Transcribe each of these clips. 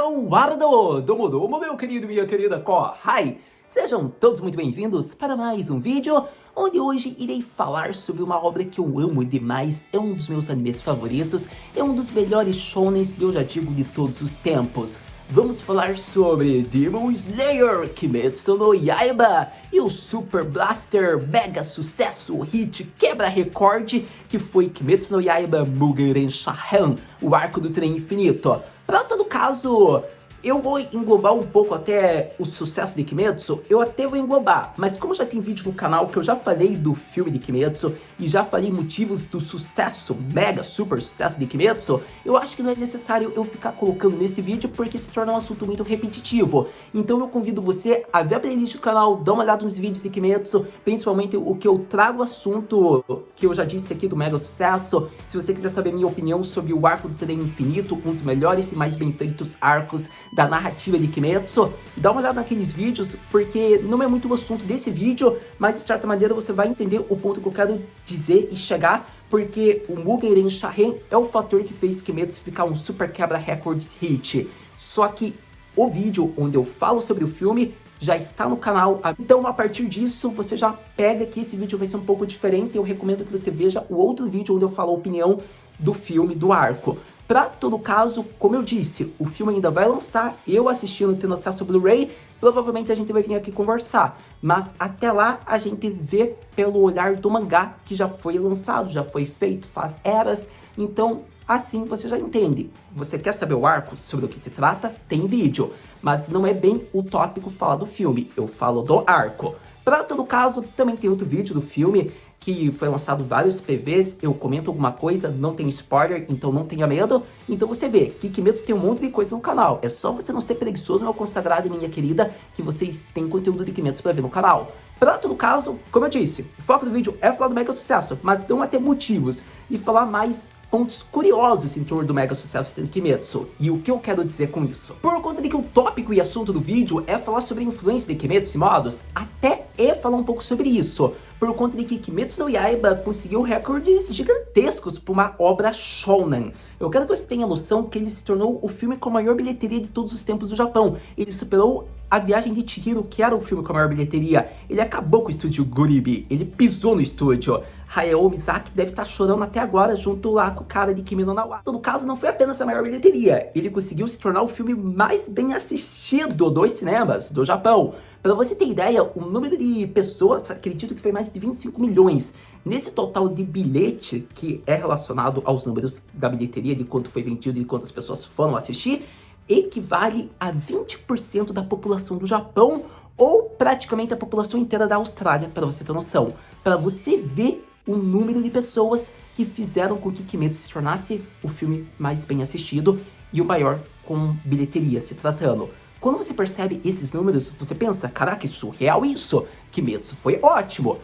Eduardo Domodomo, meu querido e minha querida Kohai! Sejam todos muito bem-vindos para mais um vídeo, onde hoje irei falar sobre uma obra que eu amo demais, é um dos meus animes favoritos, é um dos melhores shonens e eu já digo de todos os tempos. Vamos falar sobre Demon Slayer, Kimetsu no Yaiba e o Super Blaster mega sucesso, hit quebra recorde que foi Kimetsu no Yaiba Mugen Shahan, o arco do trem infinito. Para todo caso, eu vou englobar um pouco até o sucesso de Kimetsu, eu até vou englobar, mas como já tem vídeo no canal que eu já falei do filme de Kimetsu e já falei motivos do sucesso, mega super sucesso de Kimetsu, eu acho que não é necessário eu ficar colocando nesse vídeo porque se torna um assunto muito repetitivo. Então eu convido você a ver a playlist do canal, dar uma olhada nos vídeos de Kimetsu, principalmente o que eu trago assunto que eu já disse aqui do mega sucesso. Se você quiser saber minha opinião sobre o arco do trem infinito, um dos melhores e mais bem feitos arcos da narrativa de Kimetsu, dá uma olhada naqueles vídeos, porque não é muito o assunto desse vídeo, mas de certa maneira você vai entender o ponto que eu quero dizer e chegar, porque o Mugen Shahan é o fator que fez Kimetsu ficar um super quebra records hit. Só que o vídeo onde eu falo sobre o filme já está no canal, então a partir disso você já pega que esse vídeo vai ser um pouco diferente, eu recomendo que você veja o outro vídeo onde eu falo a opinião do filme, do arco. Pra todo caso, como eu disse, o filme ainda vai lançar, eu assistindo, tendo acesso ao Blu-ray, provavelmente a gente vai vir aqui conversar. Mas até lá, a gente vê pelo olhar do mangá, que já foi lançado, já foi feito, faz eras. Então, assim você já entende. Você quer saber o arco, sobre o que se trata? Tem vídeo. Mas não é bem o tópico falar do filme, eu falo do arco. Pra todo caso, também tem outro vídeo do filme, que foi lançado vários PVs, eu comento alguma coisa, não tem spoiler, então não tenha medo. Então você vê que Kimetsu tem um monte de coisa no canal, é só você não ser preguiçoso, meu consagrado e minha querida, que vocês têm conteúdo de Kimetsu pra ver no canal. Pra todo caso, como eu disse, o foco do vídeo é falar do mega sucesso, mas não até motivos, e falar mais pontos curiosos em torno do mega sucesso de Kimetsu. E o que eu quero dizer com isso? Por conta de que o tópico e assunto do vídeo é falar sobre a influência de Kimetsu e modos, até falar um pouco sobre isso. Por conta de que Kimetsu no Yaiba conseguiu recordes gigantescos para uma obra shonen. Eu quero que você tenha noção que ele se tornou o filme com a maior bilheteria de todos os tempos do Japão. Ele superou A Viagem de Chihiro, que era o filme com a maior bilheteria. Ele acabou com o estúdio Ghibli, ele pisou no estúdio. Hayao Miyazaki deve estar chorando até agora junto lá com o cara de Kimi no Na wa. No caso, não foi apenas a maior bilheteria, ele conseguiu se tornar o filme mais bem assistido dos cinemas do Japão. Para você ter ideia, o número de pessoas, acredito que foi mais de 25 milhões. Nesse total de bilhete, que é relacionado aos números da bilheteria, de quanto foi vendido e quantas pessoas foram assistir, equivale a 20% da população do Japão, ou praticamente a população inteira da Austrália, para você ter noção. Para você ver o número de pessoas que fizeram com que Kimetsu se tornasse o filme mais bem assistido e o maior com bilheteria se tratando. Quando você percebe esses números, você pensa, caraca, é surreal isso, Kimetsu foi ótimo.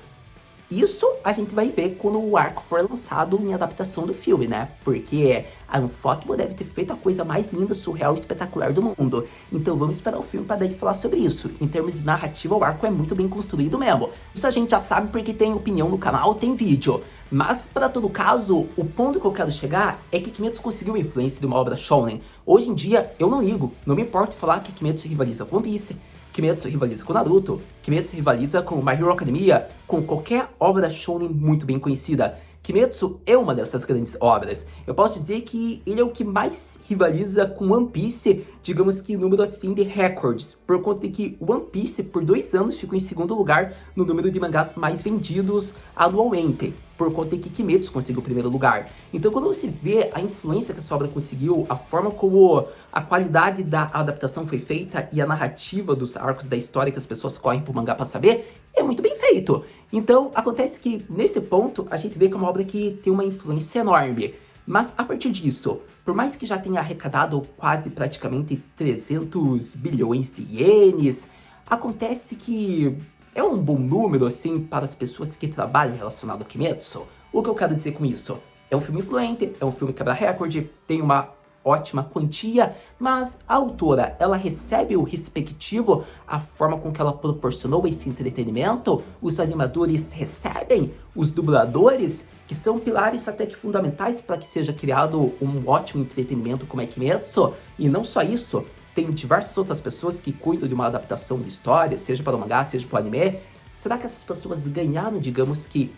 Isso a gente vai ver quando o arco for lançado em adaptação do filme, né? Porque a Ufotable deve ter feito a coisa mais linda, surreal e espetacular do mundo. Então vamos esperar o filme para daí falar sobre isso. Em termos de narrativa, o arco é muito bem construído mesmo. Isso a gente já sabe porque tem opinião no canal, tem vídeo. Mas, para todo caso, o ponto que eu quero chegar é que Kimetsu conseguiu a influência de uma obra shonen. Hoje em dia, eu não ligo, não me importa falar que Kimetsu rivaliza com One Piece, Kimetsu rivaliza com Naruto, Kimetsu rivaliza com My Hero Academia, com qualquer obra shonen muito bem conhecida. Kimetsu é uma dessas grandes obras. Eu posso dizer que ele é o que mais rivaliza com One Piece, digamos que número assim de records, por conta de que One Piece por 2 anos ficou em segundo lugar no número de mangás mais vendidos anualmente, por conta de que Kimetsu conseguiu o primeiro lugar. Então quando você vê a influência que essa obra conseguiu, a forma como a qualidade da adaptação foi feita e a narrativa dos arcos da história que as pessoas correm pro mangá pra saber, é muito bem feito. Então acontece que nesse ponto a gente vê que é uma obra que tem uma influência enorme. Mas a partir disso, por mais que já tenha arrecadado quase praticamente 300 bilhões de ienes, acontece que é um bom número assim para as pessoas que trabalham relacionado a Kimetsu. O que eu quero dizer com isso? É um filme influente, é um filme quebra recorde, tem uma ótima quantia, mas a autora, ela recebe o respectivo, a forma com que ela proporcionou esse entretenimento, os animadores recebem, os dubladores, que são pilares até que fundamentais para que seja criado um ótimo entretenimento como é Kimetsu, e não só isso, tem diversas outras pessoas que cuidam de uma adaptação de história, seja para o mangá, seja para o anime, será que essas pessoas ganharam, digamos que,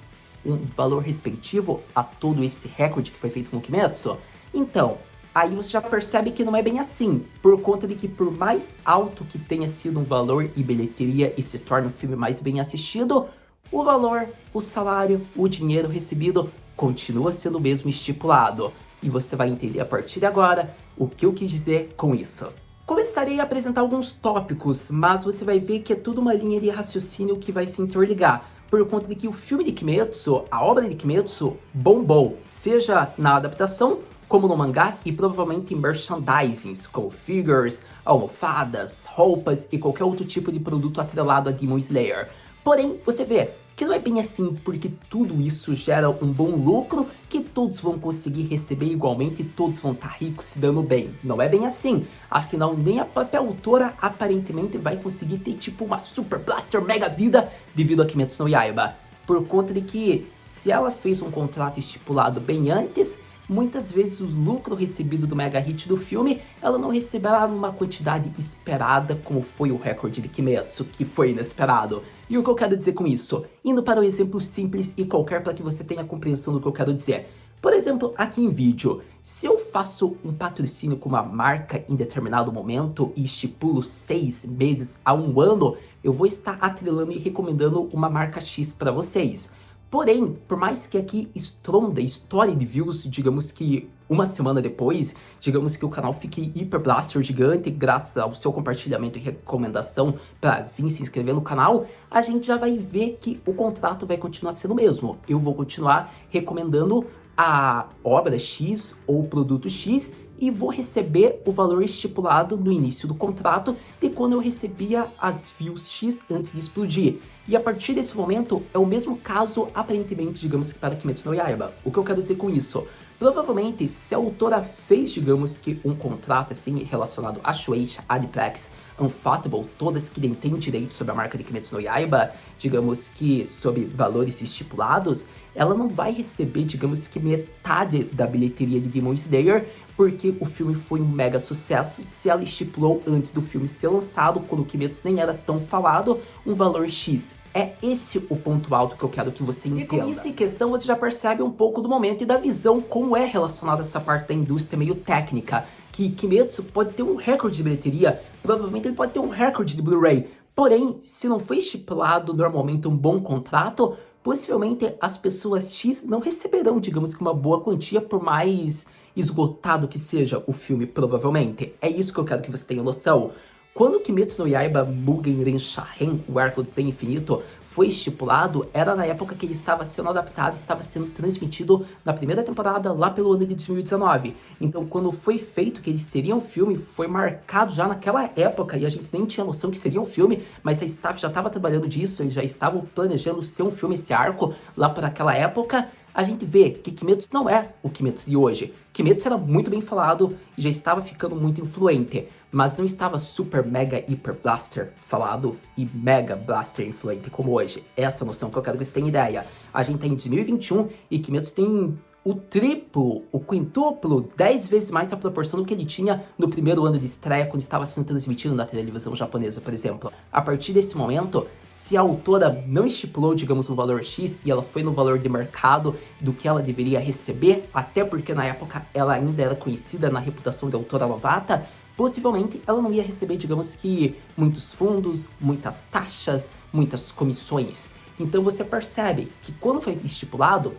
um valor respectivo a todo esse recorde que foi feito com o Kimetsu? Então, aí você já percebe que não é bem assim, por conta de que por mais alto que tenha sido um valor e bilheteria e se torne um filme mais bem assistido, o valor, o salário, o dinheiro recebido continua sendo o mesmo estipulado. E você vai entender a partir de agora o que eu quis dizer com isso. Começarei a apresentar alguns tópicos, mas você vai ver que é tudo uma linha de raciocínio que vai se interligar, por conta de que o filme de Kimetsu, a obra de Kimetsu, bombou, seja na adaptação, como no mangá e provavelmente em merchandisings, como figures, almofadas, roupas e qualquer outro tipo de produto atrelado a Demon Slayer. Porém, você vê que não é bem assim, porque tudo isso gera um bom lucro que todos vão conseguir receber igualmente e todos vão estar ricos se dando bem. Não é bem assim. Afinal, nem a própria autora aparentemente vai conseguir ter tipo uma super blaster mega vida devido a Kimetsu no Yaiba. Por conta de que, se ela fez um contrato estipulado bem antes, muitas vezes o lucro recebido do mega hit do filme, ela não receberá numa quantidade esperada, como foi o recorde de Kimetsu, que foi inesperado. E o que eu quero dizer com isso? Indo para um exemplo simples e qualquer para que você tenha compreensão do que eu quero dizer. Por exemplo, aqui em vídeo, se eu faço um patrocínio com uma marca em determinado momento e estipulo 6 meses a 1 ano, eu vou estar atrelando e recomendando uma marca X para vocês. Porém, por mais que aqui estronda história de views, digamos que uma semana depois, digamos que o canal fique hiper blaster gigante graças ao seu compartilhamento e recomendação para vir se inscrever no canal, a gente já vai ver que o contrato vai continuar sendo o mesmo. Eu vou continuar recomendando a obra X ou o produto X e vou receber o valor estipulado no início do contrato de quando eu recebia as views X antes de explodir. E a partir desse momento é o mesmo caso aparentemente, digamos que para Kimetsu no Yaiba. O que eu quero dizer com isso? Provavelmente, se a autora fez, digamos que um contrato assim relacionado a Shueisha, Aniplex, Ufotable, todas que detêm direito sobre a marca de Kimetsu no Yaiba, digamos que sob valores estipulados, ela não vai receber, digamos que metade da bilheteria de Demon Slayer, porque o filme foi um mega sucesso se ela estipulou antes do filme ser lançado, quando o Kimetsu nem era tão falado, um valor X. É esse o ponto alto que eu quero que você entenda. E com isso em questão, você já percebe um pouco do momento e da visão como é relacionada essa parte da indústria meio técnica. Que Kimetsu pode ter um recorde de bilheteria, provavelmente ele pode ter um recorde de Blu-ray. Porém, se não foi estipulado normalmente um bom contrato, possivelmente as pessoas X não receberão, digamos que uma boa quantia, por mais esgotado que seja o filme, provavelmente. É isso que eu quero que você tenha noção. Quando Kimetsu no Yaiba Mugen Renshahen, o arco do trem infinito, foi estipulado, era na época que ele estava sendo adaptado, estava sendo transmitido na primeira temporada, lá pelo ano de 2019. Então, quando foi feito que ele seria um filme, foi marcado já naquela época, e a gente nem tinha noção que seria um filme, mas a staff já estava trabalhando disso, eles já estavam planejando ser um filme, esse arco, lá para aquela época. A gente vê que Kimetsu não é o Kimetsu de hoje. Kimetsu era muito bem falado e já estava ficando muito influente, mas não estava super mega hiper blaster falado e mega blaster influente como hoje. Essa noção que eu quero que você tenha ideia. A gente tá em 2021 e Kimetsu tem o triplo, o quintuplo, 10 vezes mais a proporção do que ele tinha no primeiro ano de estreia, quando estava sendo transmitido na televisão japonesa, por exemplo. A partir desse momento, se a autora não estipulou, digamos, um valor X, e ela foi no valor de mercado do que ela deveria receber, até porque na época ela ainda era conhecida na reputação de autora novata, possivelmente ela não ia receber, digamos que, muitos fundos, muitas taxas, muitas comissões. Então você percebe que quando foi estipulado,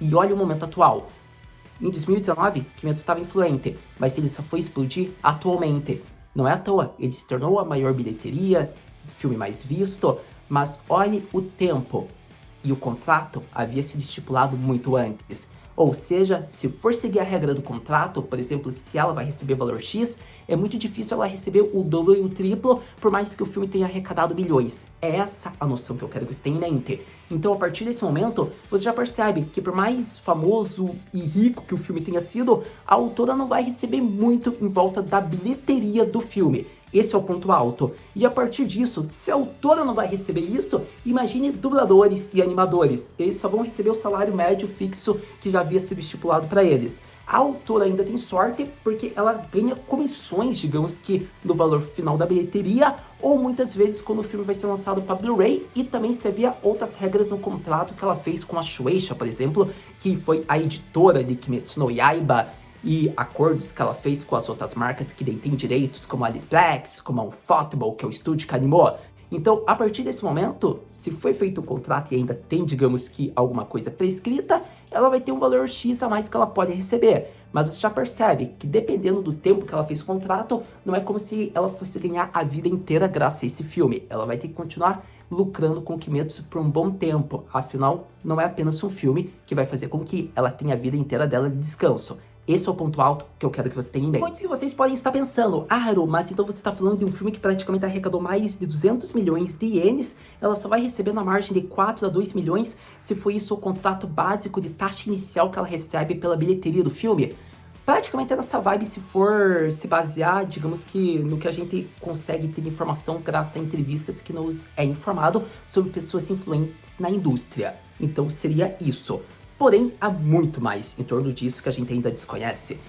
e olha o momento atual. Em 2019, Kimetsu estava influente, mas ele só foi explodir atualmente. Não é à toa, ele se tornou a maior bilheteria, filme mais visto, mas olhe o tempo. E o contrato havia sido estipulado muito antes. Ou seja, se for seguir a regra do contrato, por exemplo, se ela vai receber valor X, é muito difícil ela receber o dobro e o triplo, por mais que o filme tenha arrecadado milhões. É essa a noção que eu quero que você tenha em mente. Então, a partir desse momento, você já percebe que por mais famoso e rico que o filme tenha sido, a autora não vai receber muito em volta da bilheteria do filme. Esse é o ponto alto. E a partir disso, se a autora não vai receber isso, imagine dubladores e animadores. Eles só vão receber o salário médio fixo que já havia sido estipulado para eles. A autora ainda tem sorte porque ela ganha comissões, digamos que, no valor final da bilheteria, ou muitas vezes quando o filme vai ser lançado para Blu-ray, e também se havia outras regras no contrato que ela fez com a Shueisha, por exemplo, que foi a editora de Kimetsu no Yaiba, e acordos que ela fez com as outras marcas que detêm direitos, como a Aniplex, como a Ufotable, que é o estúdio que animou. Então, a partir desse momento, se foi feito um contrato e ainda tem, digamos que, alguma coisa prescrita, ela vai ter um valor X a mais que ela pode receber. Mas você já percebe que dependendo do tempo que ela fez o contrato, não é como se ela fosse ganhar a vida inteira graças a esse filme. Ela vai ter que continuar lucrando com o Kimetsu por um bom tempo. Afinal, não é apenas um filme que vai fazer com que ela tenha a vida inteira dela de descanso. Esse é o ponto alto que eu quero que você tenha em mente. Muitos de vocês podem estar pensando, Haru, mas então você está falando de um filme que praticamente arrecadou mais de 200 milhões de ienes, ela só vai receber na margem de 4 a 2 milhões se foi isso o contrato básico de taxa inicial que ela recebe pela bilheteria do filme? Praticamente é nessa vibe se for se basear, digamos que, no que a gente consegue ter informação graças a entrevistas que nos é informado sobre pessoas influentes na indústria. Então seria isso. Porém, há muito mais em torno disso que a gente ainda desconhece.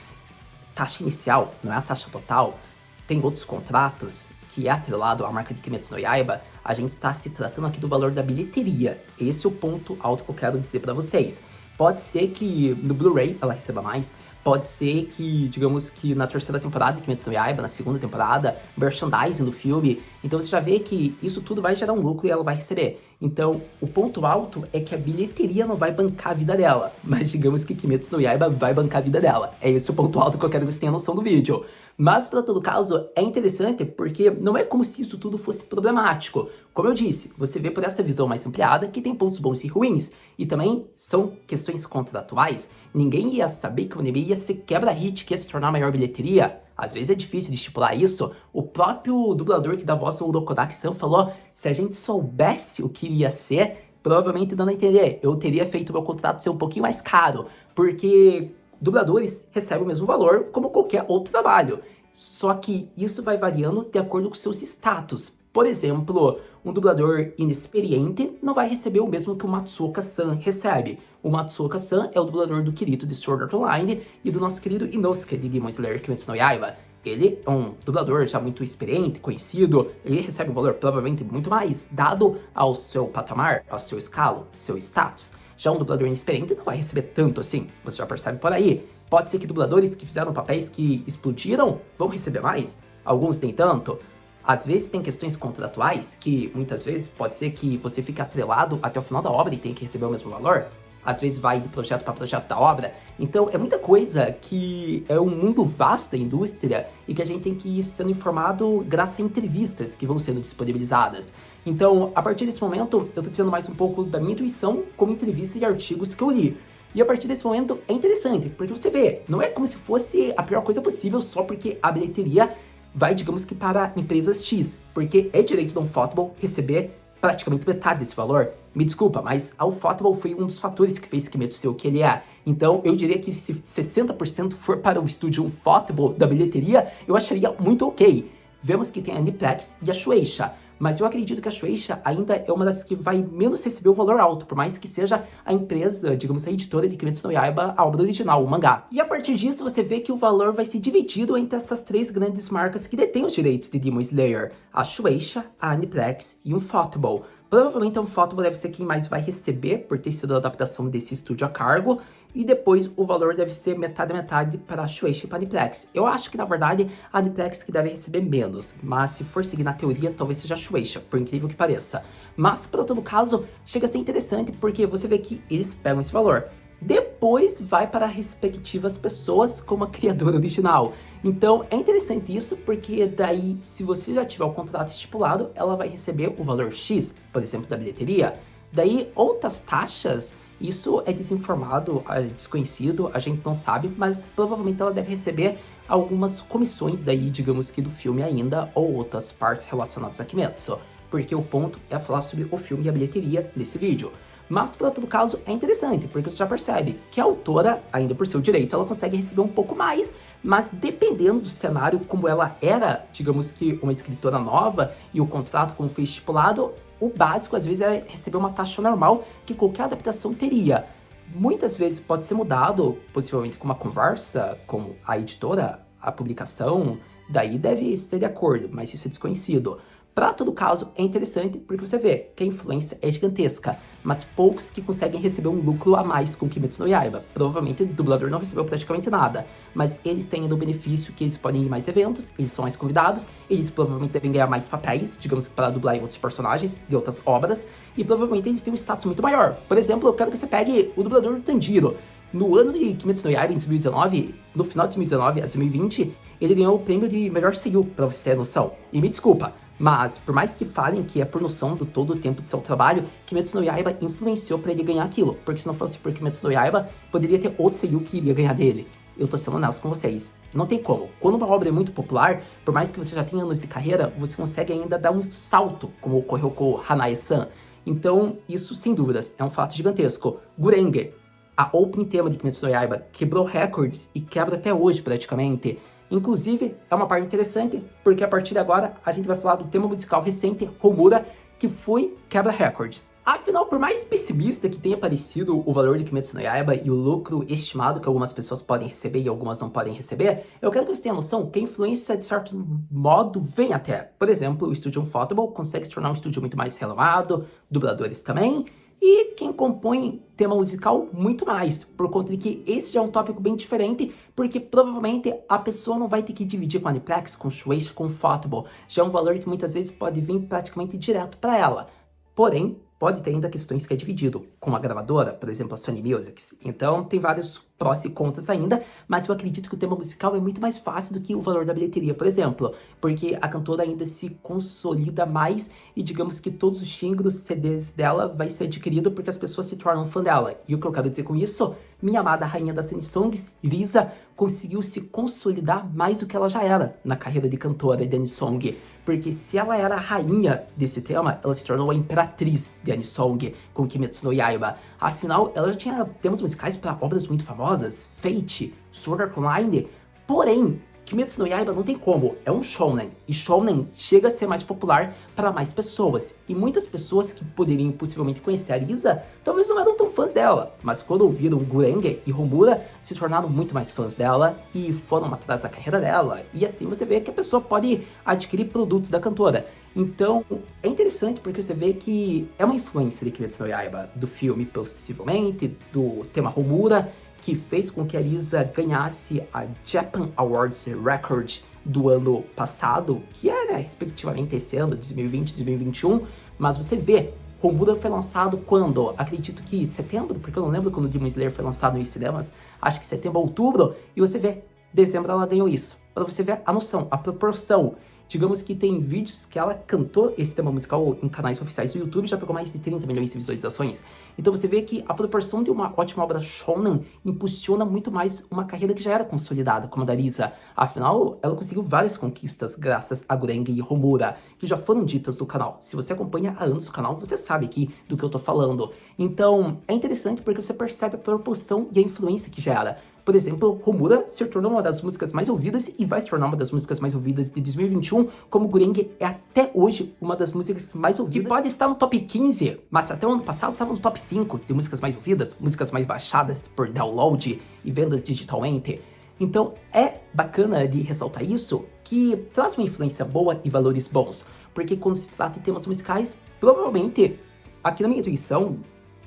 Taxa inicial não é a taxa total. Tem outros contratos que é atrelado à marca de Kimetsu no Yaiba. A gente está se tratando aqui do valor da bilheteria. Esse é o ponto alto que eu quero dizer para vocês. Pode ser que no Blu-ray ela receba mais. Pode ser que, digamos que na terceira temporada de Kimetsu no Yaiba, na segunda temporada, merchandising do filme. Então você já vê que isso tudo vai gerar um lucro e ela vai receber. Então, o ponto alto é que a bilheteria não vai bancar a vida dela. Mas digamos que Kimetsu no Yaiba vai bancar a vida dela. É esse o ponto alto que eu quero que você tenha noção do vídeo. Mas, para todo caso, é interessante porque não é como se isso tudo fosse problemático. Como eu disse, você vê por essa visão mais ampliada que tem pontos bons e ruins. E também são questões contratuais. Ninguém ia saber que o anime ia ser quebra-hit, que ia se tornar a maior bilheteria. Às vezes é difícil de estipular isso. O próprio dublador que dá voz ao Urokodaki-san falou, se a gente soubesse o que iria ser, provavelmente dando a entender, eu teria feito meu contrato ser um pouquinho mais caro. Porque dubladores recebem o mesmo valor como qualquer outro trabalho. Só que isso vai variando de acordo com seus status. Por exemplo, um dublador inexperiente não vai receber o mesmo que o Matsuoka-san recebe. O Matsuoka-san é o dublador do Kirito de Sword Art Online e do nosso querido Inosuke de Demon Slayer Kimetsu no Yaiba. Ele é um dublador já muito experiente, conhecido, ele recebe um valor provavelmente muito mais, dado ao seu patamar, ao seu escalo, seu status. Já um dublador inexperiente não vai receber tanto assim, você já percebe por aí. Pode ser que dubladores que fizeram papéis que explodiram vão receber mais, alguns nem tanto. Às vezes tem questões contratuais que muitas vezes pode ser que você fique atrelado até o final da obra e tenha que receber o mesmo valor. Às vezes vai de projeto para projeto da obra. Então é muita coisa que é um mundo vasto da indústria e que a gente tem que ir sendo informado graças a entrevistas que vão sendo disponibilizadas. Então, a partir desse momento, eu tô dizendo mais um pouco da minha intuição como entrevista e artigos que eu li. E a partir desse momento é interessante, porque você vê, não é como se fosse a pior coisa possível só porque a bilheteria vai, digamos que, para empresas X, porque é direito da Ufotable receber praticamente metade desse valor. Me desculpa, mas a Ufotable foi um dos fatores que fez Kimetsu ser o que ele é. Então, eu diria que se 60% for para o estúdio Ufotable da bilheteria, eu acharia muito ok. Vemos que tem a Aniplex e a Shueisha, mas eu acredito que a Shueisha ainda é uma das que vai menos receber o valor alto, por mais que seja a empresa, digamos, a editora de Kimetsu no Yaiba, a obra original, o mangá. E a partir disso, você vê que o valor vai ser dividido entre essas três grandes marcas que detêm os direitos de Demon Slayer, a Shueisha, a Aniplex e o Ufotable. Provavelmente a Ufotable deve ser quem mais vai receber por ter sido a adaptação desse estúdio a cargo, e depois o valor deve ser metade a metade para a Shueisha e para a Aniplex. Eu acho que, na verdade, a Aniplex que deve receber menos, mas se for seguir na teoria, talvez seja a Shueisha, por incrível que pareça. Mas, para todo caso, chega a ser interessante porque você vê que eles pegam esse valor. Depois vai para respectivas pessoas como a criadora original. Então é interessante isso porque daí, se você já tiver o contrato estipulado, ela vai receber o valor X, por exemplo, da bilheteria. Daí outras taxas, isso é desinformado, é desconhecido, a gente não sabe, mas provavelmente ela deve receber algumas comissões daí, digamos que do filme ainda, ou outras partes relacionadas a Kimetsu. Porque o ponto é falar sobre o filme e a bilheteria nesse vídeo. Mas, para todo caso, é interessante, porque você já percebe que a autora, ainda por seu direito, ela consegue receber um pouco mais, mas dependendo do cenário, como ela era, digamos que uma escritora nova e o contrato como foi estipulado, o básico às vezes é receber uma taxa normal que qualquer adaptação teria. Muitas vezes pode ser mudado, possivelmente com uma conversa com a editora, a publicação, daí deve ser de acordo, mas isso é desconhecido. Para todo caso, é interessante porque você vê que a influência é gigantesca, mas poucos que conseguem receber um lucro a mais com Kimetsu no Yaiba. Provavelmente o dublador não recebeu praticamente nada, mas eles têm ainda o benefício que eles podem ir em mais eventos, eles são mais convidados, eles provavelmente devem ganhar mais papéis, digamos que para dublar em outros personagens de outras obras, e provavelmente eles têm um status muito maior. Por exemplo, eu quero que você pegue o dublador do Tanjiro. No ano de Kimetsu no Yaiba, em 2019, no final de 2019 a 2020, ele ganhou o prêmio de melhor seiyuu, pra você ter noção. E me desculpa, mas por mais que falem que é por noção do todo o tempo de seu trabalho, Kimetsu no Yaiba influenciou pra ele ganhar aquilo. Porque se não fosse por Kimetsu no Yaiba, poderia ter outro seiyuu que iria ganhar dele. Eu tô sendo honesto com vocês. Não tem como. Quando uma obra é muito popular, por mais que você já tenha anos de carreira, você consegue ainda dar um salto, como ocorreu com Hanae-san. Então, isso sem dúvidas é um fato gigantesco. Gurenge, a opening tema de Kimetsu no Yaiba, quebrou recordes e quebra até hoje praticamente. Inclusive, é uma parte interessante, porque a partir de agora a gente vai falar do tema musical recente, Homura, que foi quebra recordes. Afinal, por mais pessimista que tenha parecido o valor de Kimetsu no Yaiba e o lucro estimado que algumas pessoas podem receber e algumas não podem receber, eu quero que você tenha noção que a influência, de certo modo, vem até. Por exemplo, o estúdio Ufotable consegue se tornar um estúdio muito mais renomado, dubladores também, e quem compõe tema musical muito mais, por conta de que esse já é um tópico bem diferente, porque provavelmente a pessoa não vai ter que dividir com a Aniplex, com Shueisha, com Ufotable, já é um valor que muitas vezes pode vir praticamente direto para ela. Porém, pode ter ainda questões que é dividido com a gravadora, por exemplo, a Sony Music. Então, tem vários prós e contras ainda, mas eu acredito que o tema musical é muito mais fácil do que o valor da bilheteria, por exemplo, porque a cantora ainda se consolida mais e digamos que todos os shingles, CDs dela vai ser adquirido porque as pessoas se tornam fã dela. E o que eu quero dizer com isso? Minha amada rainha das Anisongs, Risa, conseguiu se consolidar mais do que ela já era na carreira de cantora de Anisong. Porque se ela era a rainha desse tema, ela se tornou a imperatriz de Anisong com Kimetsu no Yaiba. Afinal, ela já tinha temas musicais para obras muito famosas, Fate, Sword Art Online. Porém, Kimetsu no Yaiba não tem como, é um shounen, e shounen chega a ser mais popular para mais pessoas, e muitas pessoas que poderiam possivelmente conhecer a Risa, talvez não eram tão fãs dela, mas quando ouviram Gurenge e Homura, se tornaram muito mais fãs dela, e foram atrás da carreira dela, e assim você vê que a pessoa pode adquirir produtos da cantora. Então, é interessante porque você vê que é uma influência de Kimetsu no Yaiba, do filme possivelmente, do tema Homura, que fez com que a Risa ganhasse a Japan Awards Record do ano passado, que era respectivamente esse ano, 2020 e 2021, mas você vê, Homura foi lançado quando? Acredito que setembro, porque eu não lembro quando o Demon Slayer foi lançado nos cinemas, acho que setembro ou outubro, e você vê, dezembro ela ganhou isso, para você ver a noção, a proporção. Digamos que tem vídeos que ela cantou esse tema musical em canais oficiais do YouTube, já pegou mais de 30 milhões de visualizações. Então você vê que a proporção de uma ótima obra shonen impulsiona muito mais uma carreira que já era consolidada, como a da Risa. Afinal, ela conseguiu várias conquistas graças a Gurenge e Homura, que já foram ditas no canal. Se você acompanha há anos o canal, você sabe aqui do que eu tô falando. Então, é interessante porque você percebe a proporção e a influência que gera. Por exemplo, Homura se tornou uma das músicas mais ouvidas e vai se tornar uma das músicas mais ouvidas de 2021, como Gurenge é até hoje uma das músicas mais ouvidas. Que pode estar no top 15, mas até o ano passado estava no top 5 de músicas mais ouvidas, músicas mais baixadas por download e vendas digitalmente. Então é bacana de ressaltar isso, que traz uma influência boa e valores bons, porque quando se trata de temas musicais, provavelmente, aqui na minha intuição,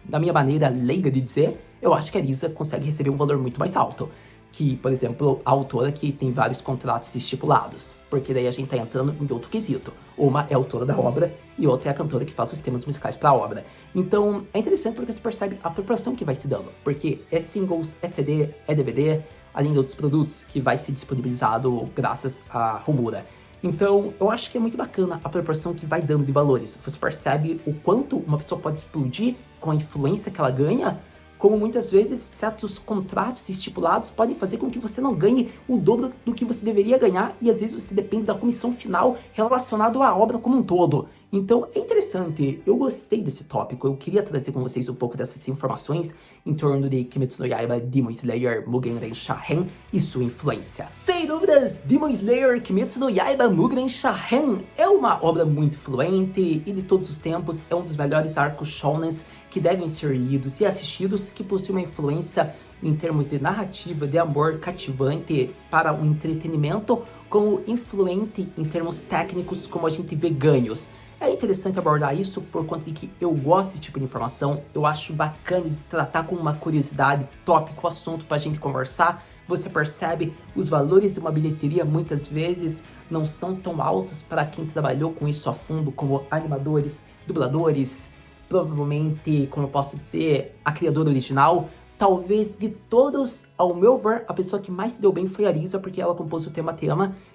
da minha maneira leiga de dizer, eu acho que a Risa consegue receber um valor muito mais alto que, por exemplo, a autora que tem vários contratos estipulados, porque daí a gente tá entrando em outro quesito. Uma é a autora da obra e outra é a cantora que faz os temas musicais para a obra. Então, é interessante porque você percebe a proporção que vai se dando, porque é singles, é CD, é DVD, além de outros produtos que vai ser disponibilizado graças a Homura. Então, eu acho que é muito bacana a proporção que vai dando de valores. Você percebe o quanto uma pessoa pode explodir com a influência que ela ganha, como muitas vezes certos contratos estipulados podem fazer com que você não ganhe o dobro do que você deveria ganhar e às vezes você depende da comissão final relacionado à obra como um todo. Então é interessante, eu gostei desse tópico, eu queria trazer com vocês um pouco dessas informações em torno de Kimetsu no Yaiba, Demon Slayer, Mugen Shahen e sua influência. Sem dúvidas, Demon Slayer, Kimetsu no Yaiba, Mugen Shahen é uma obra muito influente e de todos os tempos é um dos melhores arcos shounens que devem ser lidos e assistidos, que possui uma influência em termos de narrativa, de amor cativante para o entretenimento, como influente em termos técnicos, como a gente vê ganhos. É interessante abordar isso por conta de que eu gosto desse tipo de informação, eu acho bacana de tratar com uma curiosidade, tópico, assunto pra gente conversar. Você percebe, os valores de uma bilheteria muitas vezes não são tão altos para quem trabalhou com isso a fundo, como animadores, dubladores, provavelmente, como eu posso dizer, a criadora original. Talvez de todos, ao meu ver, a pessoa que mais se deu bem foi a Risa, porque ela compôs o tema,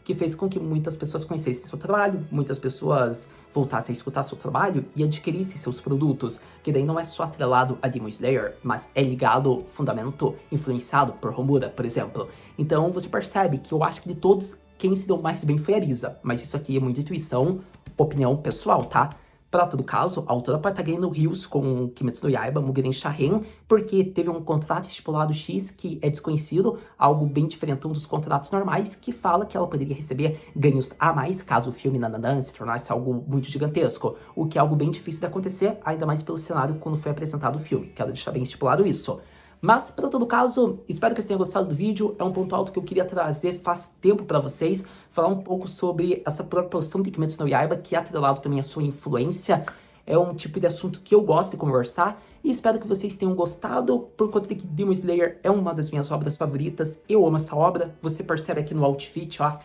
que fez com que muitas pessoas conhecessem seu trabalho, muitas pessoas voltassem a escutar seu trabalho e adquirissem seus produtos, que daí não é só atrelado a Demon Slayer, mas é ligado, fundamento, influenciado por Homura, por exemplo. Então você percebe que eu acho que de todos, quem se deu mais bem foi a Risa, mas isso aqui é muita intuição, opinião pessoal, tá? Para todo caso, a autora pode estar ganhando rios com Kimetsu no Yaiba, Mugen Shahen, porque teve um contrato estipulado X que é desconhecido, algo bem diferentão dos contratos normais, que fala que ela poderia receber ganhos a mais caso o filme Nananã se tornasse algo muito gigantesco, o que é algo bem difícil de acontecer, ainda mais pelo cenário quando foi apresentado o filme, quero deixar bem estipulado isso. Mas, para todo caso, espero que vocês tenham gostado do vídeo, é um ponto alto que eu queria trazer faz tempo para vocês, falar um pouco sobre essa proporção de Kimetsu no Yaiba, que é atrelado também à sua influência, é um tipo de assunto que eu gosto de conversar, e espero que vocês tenham gostado, por conta de que Demon Slayer é uma das minhas obras favoritas, eu amo essa obra, você percebe aqui no outfit, ó,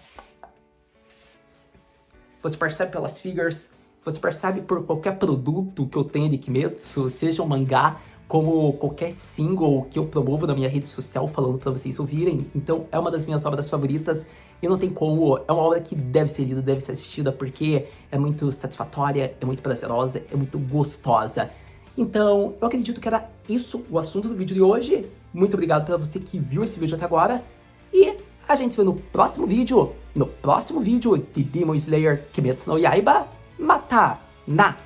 você percebe pelas figures, você percebe por qualquer produto que eu tenho de Kimetsu, seja um mangá, como qualquer single que eu promovo na minha rede social falando pra vocês ouvirem. Então é uma das minhas obras favoritas e não tem como, é uma obra que deve ser lida, deve ser assistida porque é muito satisfatória, é muito prazerosa, é muito gostosa. Então eu acredito que era isso o assunto do vídeo de hoje. Muito obrigado pra você que viu esse vídeo até agora e a gente se vê no próximo vídeo de Demon Slayer Kimetsu no Yaiba Mata na